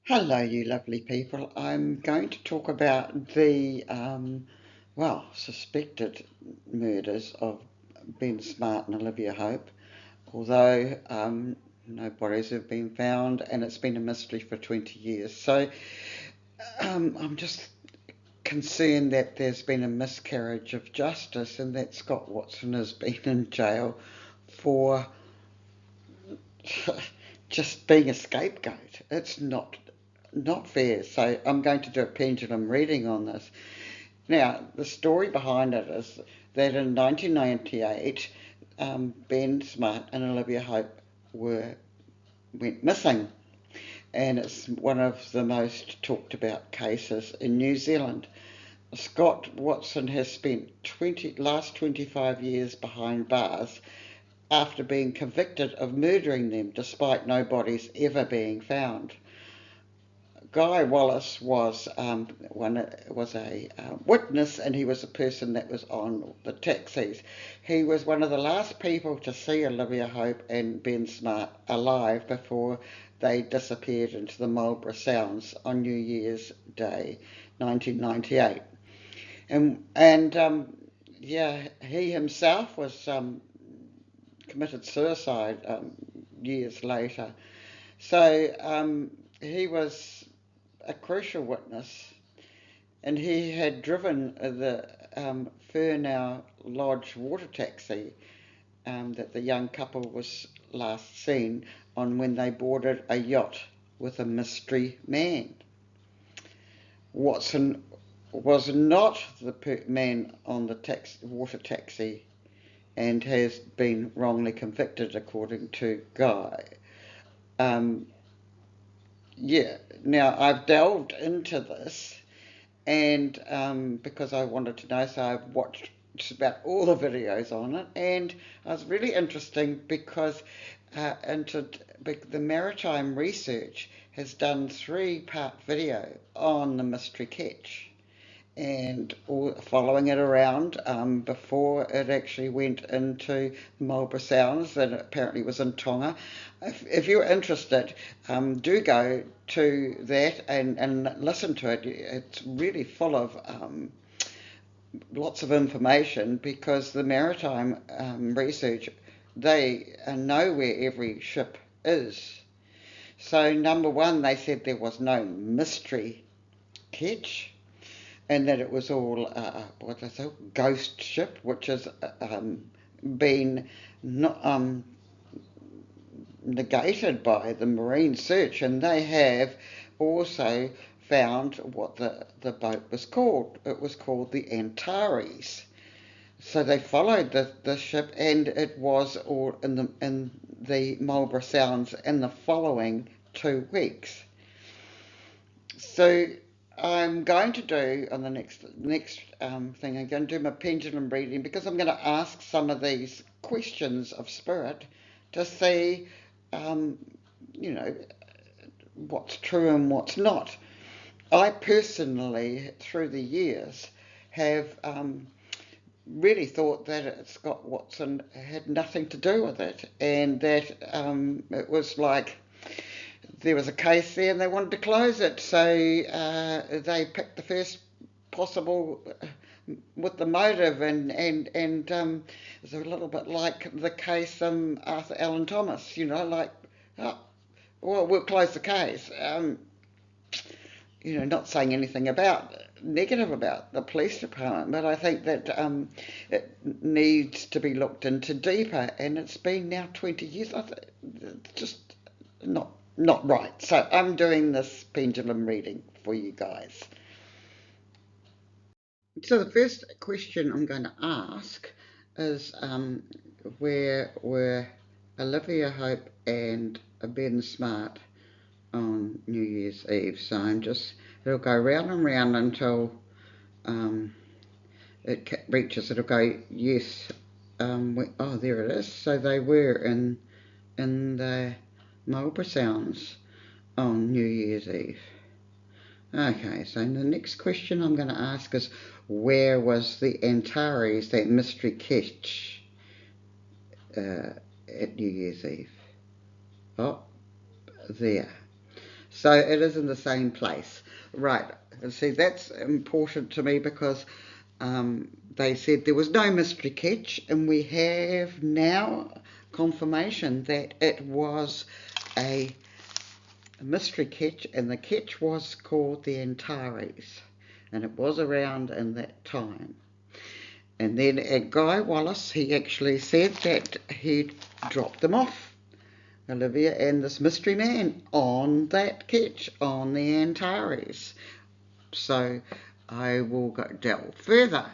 Hello, you lovely people. I'm going to talk about the, suspected murders of Ben Smart and Olivia Hope, although no bodies have been found and it's been a mystery for 20 years. So I'm just concerned that there's been a miscarriage of justice and that Scott Watson has been in jail for just being a scapegoat. It's not fair. So I'm going to do a pendulum reading on this. Now, the story behind it is that in 1998, Ben Smart and Olivia Hope went missing, and it's one of the most talked about cases in New Zealand. Scott Watson has spent last 25 years behind bars after being convicted of murdering them, despite no bodies ever being found. Guy Wallace was a witness, and he was a person that was on the taxis. He was one of the last people to see Olivia Hope and Ben Smart alive before they disappeared into the Marlborough Sounds on New Year's Day, 1998. And he himself was committed suicide years later. So he was a crucial witness, and he had driven the Furnow Lodge water taxi that the young couple was last seen on when they boarded a yacht with a mystery man. Watson was not the man on the water taxi and has been wrongly convicted, according to Guy. Um, now I've delved into this, and because I wanted to know, so I've watched just about all the videos on it, and it was really interesting because the Maritime Research has done 3-part video on the mystery catch and following it around before it actually went into Marlborough Sounds, that apparently was in Tonga. If you're interested, do go to that and listen to it. It's really full of lots of information, because the Maritime Research, they know where every ship is. So number one, they said there was no mystery catch, and that it was all what I say, ghost ship, which has been not, negated by the marine search, and they have also found what the boat was called. It was called the Antares. So they followed the ship, and it was all in the Marlborough Sounds in the following 2 weeks. So I'm going to do on the next thing, I'm going to do my pendulum reading, because I'm going to ask some of these questions of spirit to see, um, you know, what's true and what's not. I personally, through the years, have really thought that Scott Watson had nothing to do with it, and that it was like there was a case there and they wanted to close it, so they picked the first possible with the motive, and it's a little bit like the case Arthur Allen Thomas, like, oh, well, we'll close the case. Not saying anything negative about the police department, but I think that it needs to be looked into deeper, and it's been now 20 years. It's just not right. So I'm doing this pendulum reading for you guys. So the first question I'm going to ask is, where were Olivia Hope and Ben Smart on New Year's Eve? So it'll go round and round until it reaches, it'll go yes. There it is. So they were in the Marlborough Sounds on New Year's Eve. Okay, so the next question I'm going to ask is, where was the Antares, that mystery catch, at New Year's Eve? Oh, there. So it is in the same place. Right. See, that's important to me because they said there was no mystery catch, and we have now confirmation that it was a mystery catch, and the catch was called the Antares, and it was around in that time. And then Guy Wallace, he actually said that he dropped them off, Olivia and this mystery man, on that catch on the Antares. So I will delve further.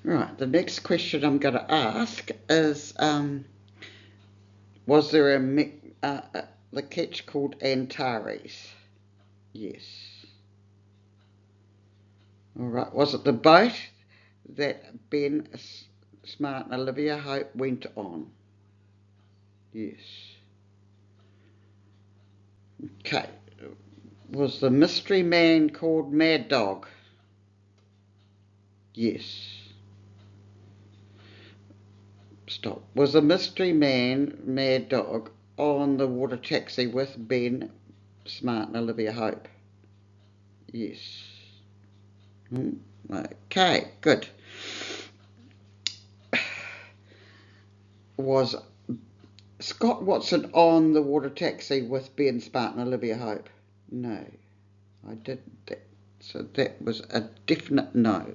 Right, the next question I'm going to ask is, was there the catch called Antares? Yes. All right, was it the boat that Ben Smart and Olivia Hope went on? Yes. Okay. Was the mystery man called Mad Dog? Yes. Stop. Was the mystery man, Mad Dog, on the water taxi with Ben Smart and Olivia Hope? Yes. Okay, good. Was Scott Watson on the water taxi with Ben Smart and Olivia Hope? No, I didn't. So that was a definite no.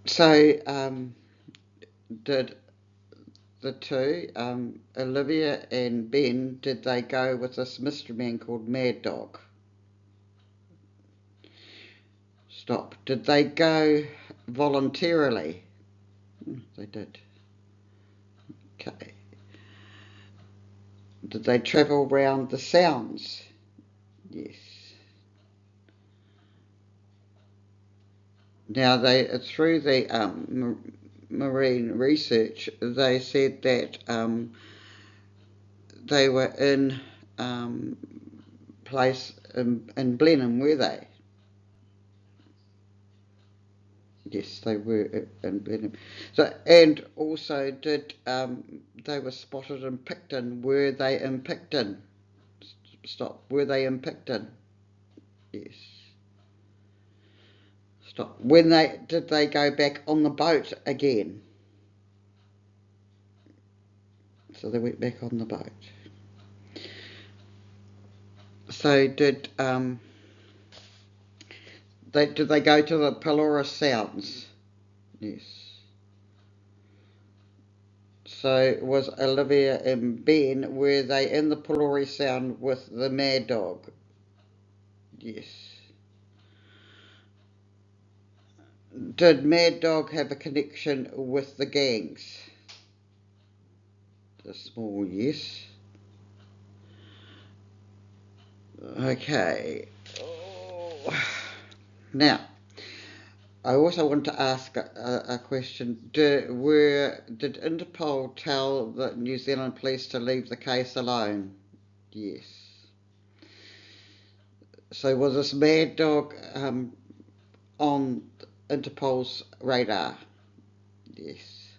So, did the two, Olivia and Ben, did they go with this mystery man called Mad Dog? Stop. Did they go voluntarily? They did. Okay. Did they travel round the sounds? Yes. Now, through the marine research, they said that they were in place in Blenheim, were they? Yes, they were in Blenheim. So, and also, did they were spotted in Picton? Were they in Picton? Stop. Were they in Picton? Yes. Stop. Did they go back on the boat again? So they went back on the boat. So did they go to the Pelorus Sounds? Yes. So was Olivia and Ben, were they in the Pelorus Sound with the Mad Dog? Yes. Did Mad Dog have a connection with the gangs? A small yes. Okay. Now, I also want to ask a question. Did Interpol tell the New Zealand police to leave the case alone? Yes. So was this Mad Dog on Interpol's radar? Yes.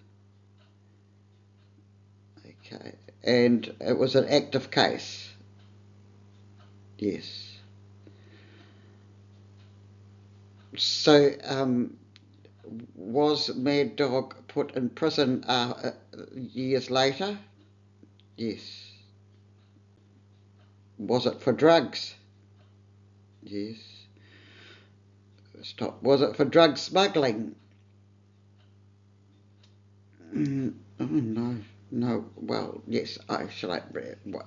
Okay. And it was an active case? Yes. So was Mad Dog put in prison years later? Yes. Was it for drugs? Yes. Stop. Was it for drug smuggling? Oh no, no. Well, yes. What?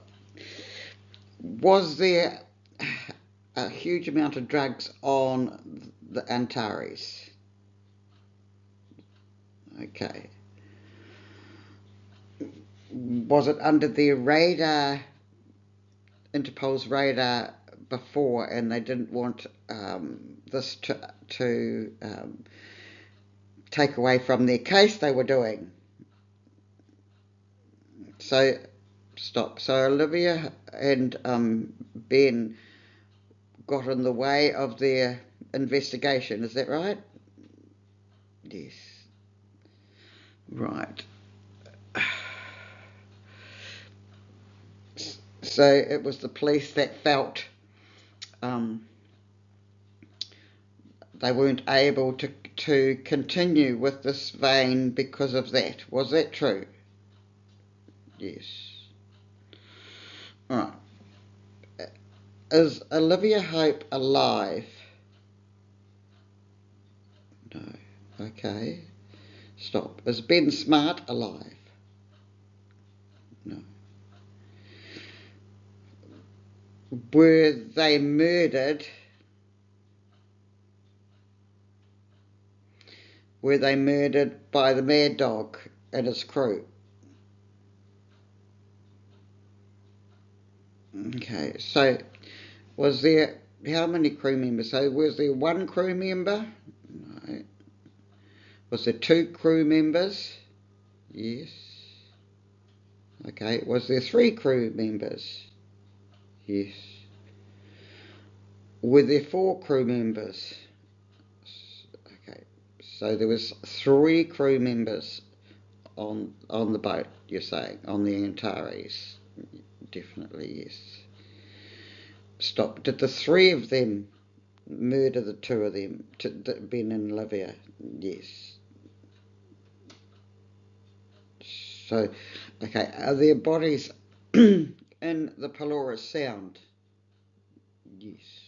Was there a huge amount of drugs on the Antares? Okay. Was it under their radar, Interpol's radar before, and they didn't want this to take away from their case they were doing? So, stop. So Olivia and Ben got in the way of their investigation, is that right? Yes. Right. So it was the police that felt they weren't able to continue with this vein because of that. Was that true? Yes. All right. Is Olivia Hope alive? No. Okay. Stop. Is Ben Smart alive? No. Were they murdered? Were they murdered by the Mad Dog and his crew? Okay, so was there, how many crew members? So was there one crew member? No. Was there two crew members? Yes. Okay, was there three crew members? Yes. Were there four crew members? Okay, so there was three crew members on the boat, you're saying, on the Antares. Definitely, yes. Stop. Did the three of them murder the two of them, Ben and Olivia? Yes. So, okay, are their bodies in the Pelorus Sound? Yes.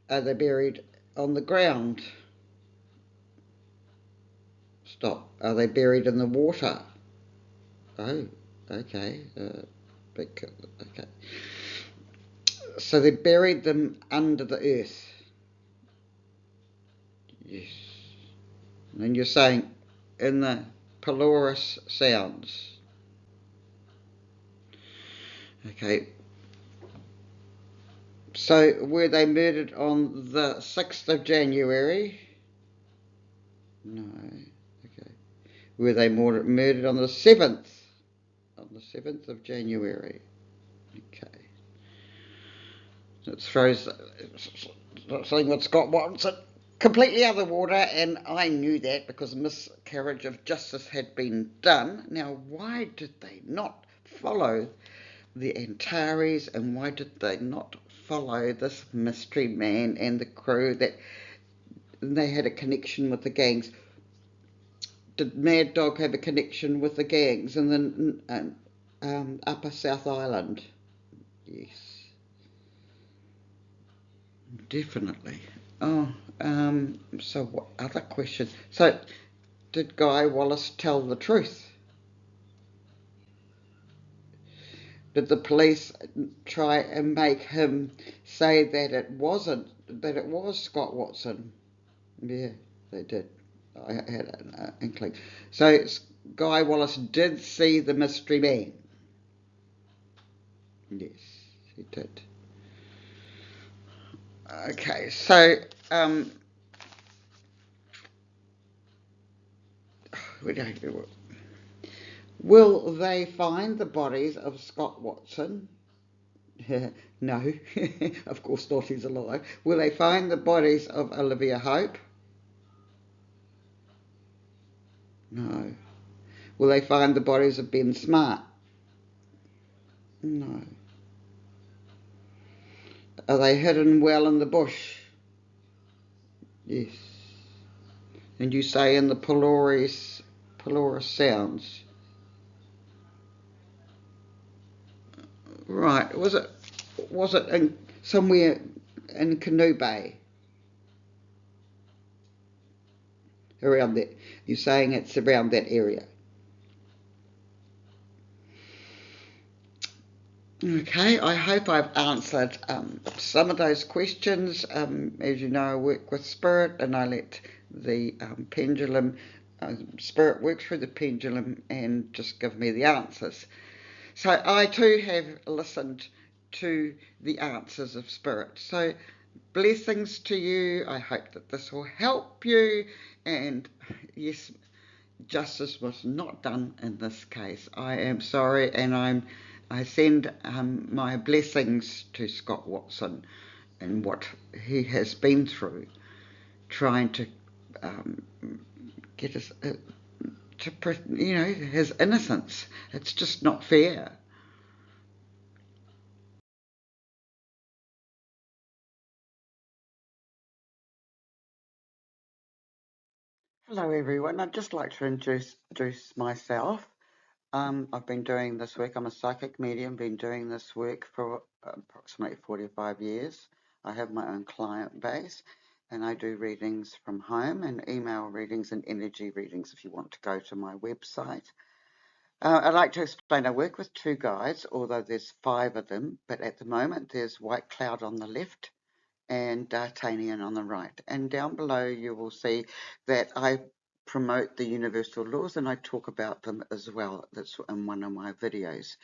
Are they buried on the ground? Stop. Are they buried in the water? Oh, okay. Okay. So they buried them under the earth? Yes. And you're saying in the Pelorus Sounds? Okay. So were they murdered on the 6th of January? No. Okay. Were they murdered on the 7th? On the 7th of January. Okay. It throws something with Scott Watson completely out of the water, and I knew that because a miscarriage of justice had been done. Now, why did they not follow the Antares, and why did they not follow this mystery man and the crew that they had a connection with the gangs? Did Mad Dog have a connection with the gangs in the Upper South Island? Yes, definitely. Oh, so what other question? So, did Guy Wallace tell the truth? Did the police try and make him say that it wasn't, that it was Scott Watson? Yeah, they did. I had an inkling. So Guy Wallace did see the mystery man. Yes, he did. Okay, so will they find the bodies of Scott Watson? No, of course not, he's alive. Will they find the bodies of Olivia Hope? No. Will they find the bodies of Ben Smart? No. Are they hidden well in the bush? Yes. And you say in the Pelorus Sounds? Right. Was it in somewhere in Canoe Bay? Around that? You're saying it's around that area? Okay, I hope I've answered some of those questions. As you know, I work with spirit, and I let the pendulum, spirit work through the pendulum and just give me the answers. So I too have listened to the answers of spirit. So blessings to you. I hope that this will help you. And yes, justice was not done in this case. I am sorry, and I send my blessings to Scott Watson and what he has been through, trying to get us his innocence. It's just not fair. Hello everyone, I'd just like to introduce myself. I've been doing this work, I'm a psychic medium, been doing this work for approximately 45 years. I have my own client base and I do readings from home and email readings and energy readings if you want to go to my website. I'd like to explain I work with two guides, although there's five of them, but at the moment there's White Cloud on the left and D'Artagnan on the right. And down below you will see that I promote the universal laws and I talk about them as well. That's in one of my videos.